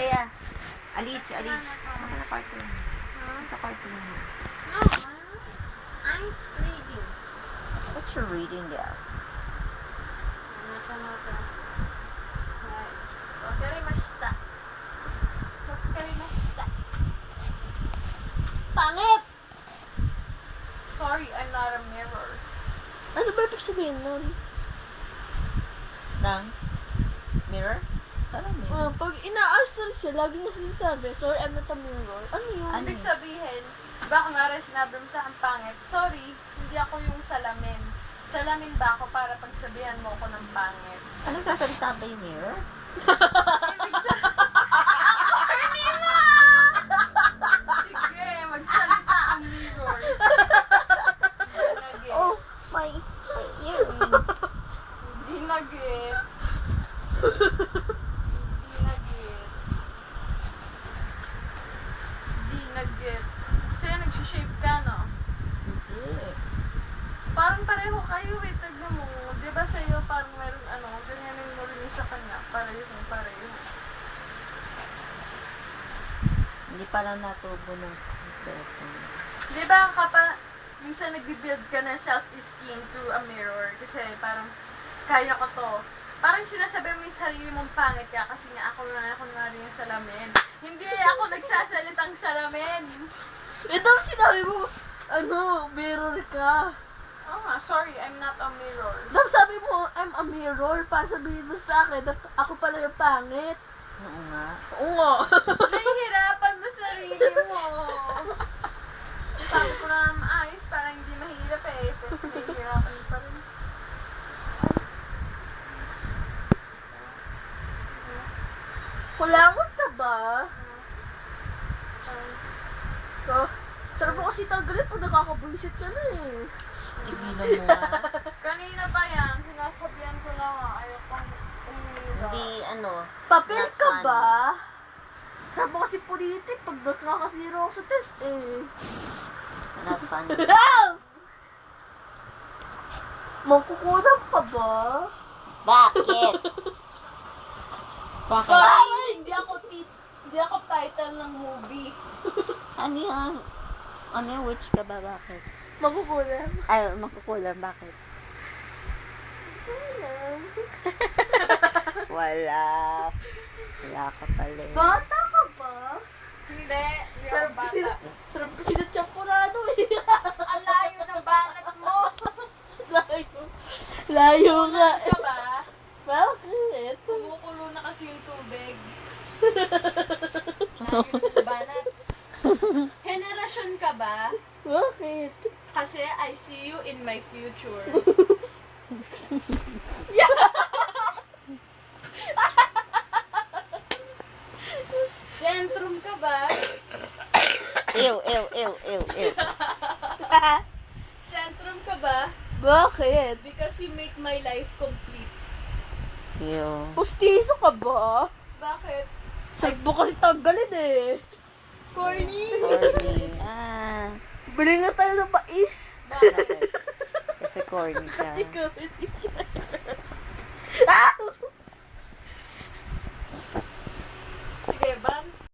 Leia. Alit. Ano cartoon? Sa cartoon mo? No, I'm reading. What you reading there? Wakarimashita. Pangit! Sorry, I'm not a mirror. Ano ba ibig sabihin nun? Nang? Mirror? Saan ang mirror? Pag ina-answer siya, lagi niya sinasabi, sorry, I'm not a mirror. Ano yun? Ano? Ibig sabihin, baka nga rin sinabi mo sa akin pangit, sorry, hindi ako yung salamin. Salamin ba ako para pagsabihan mo ko ng pangit? Anong sasalita ba yung mirror? Ibig sabihin, corny na! Sige, magsalita ang mirror. Oh, my earring. Hindi na-get. Hindi na-get. Sa'yo, nagsishave ka, no? Hindi. Parang pareho kayo, eh. Tignan mo. Di ba sa'yo, parang meron, ganyanin mo rin yung sa kanya. Pareho. Hindi pa lang natubo ng telephone. Di ba kapag minsan nagbibuild ka ng self-esteem through a mirror kasi parang kaya ko to. Parang sinasabi mo yung sarili mong pangit ka kasi nga ako na rin yung salamin. Hindi ako nagsasalitang salamin. Ito ang sinabi mo, mirror ka. Oh nga, sorry, I'm not a mirror. Tapos sabi mo, I'm a mirror, para sabihin mo sa akin, ako pala yung pangit. Oo nga. Oo. Nahihirapan mo sarili mo. Sabi ko na maayos, parang hindi mahirap eh. Pero nahihirapan mo pa rin. Kulangot ka ba? Sarap mo kasi tanggalin pag nakakabuisit ka na eh. Tigilan mo nga. Kanina pa yan, sinasabihan ko na nga, ayokong umira. Hindi, Papel not ka funny. ba? Sarap mo kasi pulitin pag nakakasiro ako sa test eh. Not funny. Magkukulang ka ba? Bakit? Bakit? Sorry, hindi ako title ng movie. Ano yung witch ka ba? Bakit? Magkukulang. Ay, makukulang. Bakit? Wala. Wala ka pala. Bata ka ba? Hindi, hindi ako bata. Sarap kasi na tsampurado eh. Ang layo ng banat mo. Layo nga. Ka ba? Bakit? Kumukulo na kasi yung tubig. Layo ng banat. Henerasyon ka ba? Bakit? Kasi I see you in my future. Sentrum ka ba? Ew. Sentrum ka ba? Bakit? Because you make my life complete. Ew. Pustiso ka ba? Bakit? Sagbo kasi tanggalin eh. Corny! Corny. Bili nga tayo ng mais. Bakit? Kasi corny ka. Ikaw, hindi.